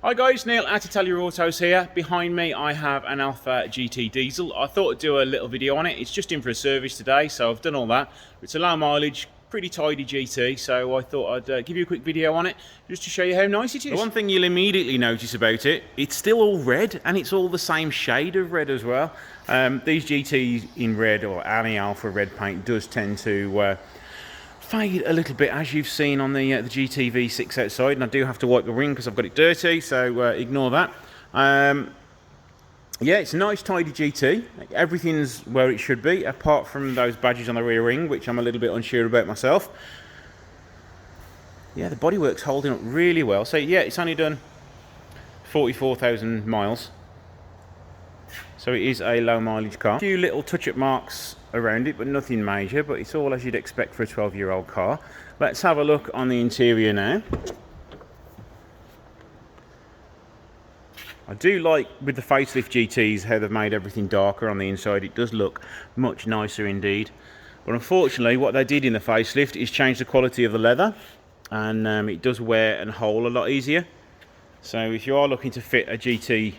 Hi guys, Neil at Italia Autos here. Behind me I have an Alfa GT diesel. I thought I'd do a little video on it. It's just in for a service today, so I've done all that. It's a low mileage, pretty tidy GT, so I thought I'd give you a quick video on it just to show you how nice it is. The one thing you'll immediately notice about it, it's still all red, and it's all the same shade of red as well. These GTs in red, or any Alfa red paint, does tend to fade a little bit, as you've seen on the GT V6 outside, and I do have to wipe the ring because I've got it dirty, so ignore that. Yeah, it's a nice tidy GT. Everything's where it should be, apart from those badges on the rear ring, which I'm a little bit unsure about myself. Yeah, the bodywork's holding up really well. So yeah, it's only done 44,000 miles. So it is a low mileage car. A few little touch-up marks around it, but nothing major, but it's all as you'd expect for a 12-year-old car. Let's have a look on the interior now. I do like, with the facelift GTs, how they've made everything darker on the inside. It does look much nicer indeed. But unfortunately, what they did in the facelift is change the quality of the leather, and it does wear and hole a lot easier. So if you are looking to fit a GT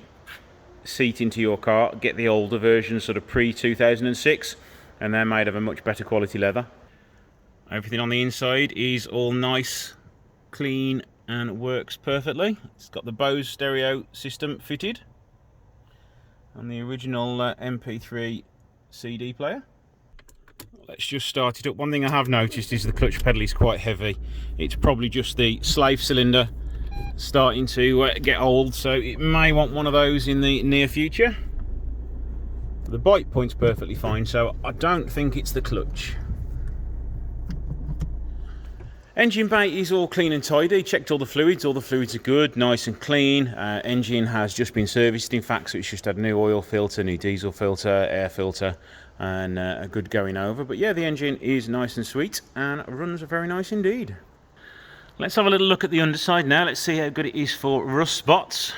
seat into your car, get the older version, sort of pre-2006, and they're made of a much better quality leather. Everything on the inside is all nice, clean, and works perfectly. It's got the Bose stereo system fitted and the original MP3 CD player. Let's just start it up. One thing I have noticed is the clutch pedal is quite heavy. It's probably just the slave cylinder starting to get old, so it may want one of those in the near future. The bike point's perfectly fine, so I don't think it's the clutch. Engine bay is all clean and tidy. Checked all the fluids are good, nice and clean. Engine has just been serviced, in fact, so it's just had new oil filter, new diesel filter, air filter, and a good going over. But yeah, the engine is nice and sweet and runs very nice indeed. Let's have a little look at the underside now. Let's see how good it is for rust spots.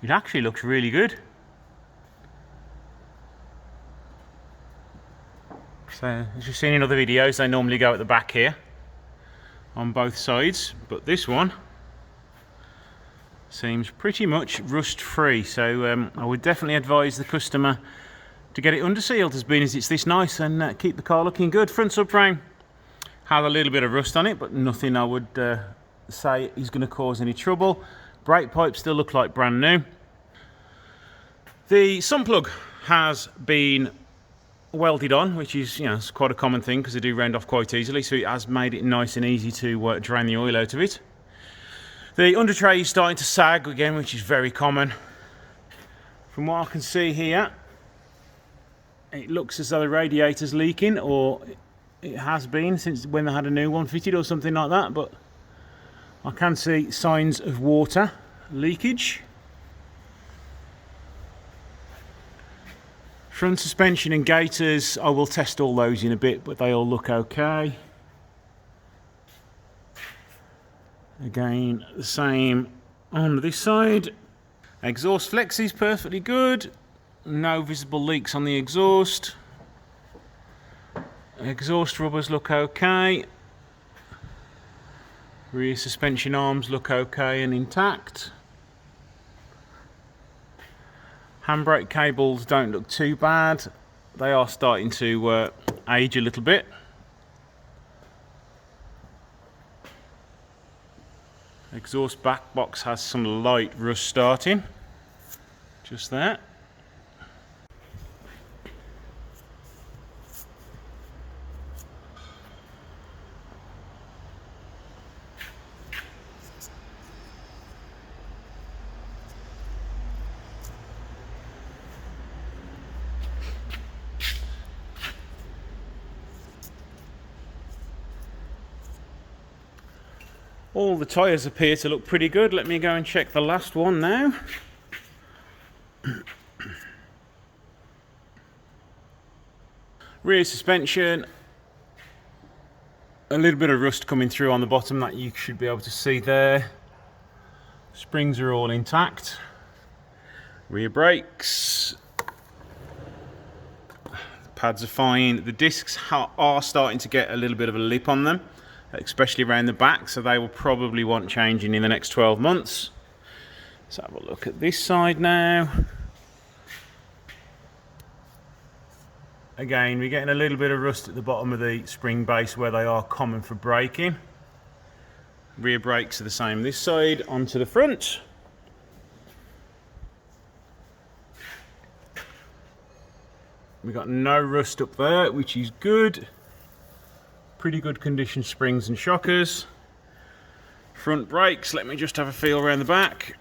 It actually looks really good. So, as you've seen in other videos, they normally go at the back here on both sides, but this one seems pretty much rust free. So I would definitely advise the customer to get it under sealed, as being as it's this nice, and keep the car looking good. Front subframe had a little bit of rust on it, but nothing I would say is going to cause any trouble. Brake pipes still look like brand new. The sun plug has been welded on, which is, you know, it's quite a common thing because they do round off quite easily, so it has made it nice and easy to drain the oil out of it. The under tray is starting to sag again, which is very common. From what I can see here, it looks as though the radiator's leaking, or it has been since when they had a new one fitted or something like that, but I can see signs of water leakage. Front suspension and gaiters, I will test all those in a bit, but they all look okay. Again, the same on this side. Exhaust flex is perfectly good. No visible leaks on the exhaust. Exhaust rubbers look okay. Rear suspension arms look okay and intact. Handbrake cables don't look too bad. They are starting to age a little bit. Exhaust back box has some light rust starting. Just there. All the tyres appear to look pretty good. Let me go and check the last one now. Rear suspension, a little bit of rust coming through on the bottom that you should be able to see there. Springs are all intact. Rear brakes, pads are fine. The discs are starting to get a little bit of a lip on them, especially around the back, so they will probably want changing in the next 12 months. Let's have a look at this side now. Again, we're getting a little bit of rust at the bottom of the spring base where they are common for braking. Rear brakes are the same this side onto the front. We've got no rust up there, which is good. Pretty good condition springs and shockers. Front brakes, let me just have a feel around the back.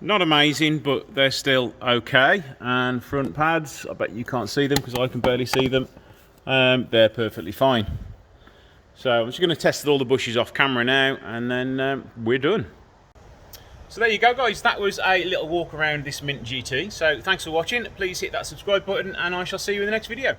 Not amazing, but they're still okay. And front pads, I bet you can't see them because I can barely see them. They're perfectly fine. So I'm just going to test all the bushes off camera now, and then we're done. So there you go, guys. That was a little walk around this Mint GT. So thanks for watching. Please hit that subscribe button, and I shall see you in the next video.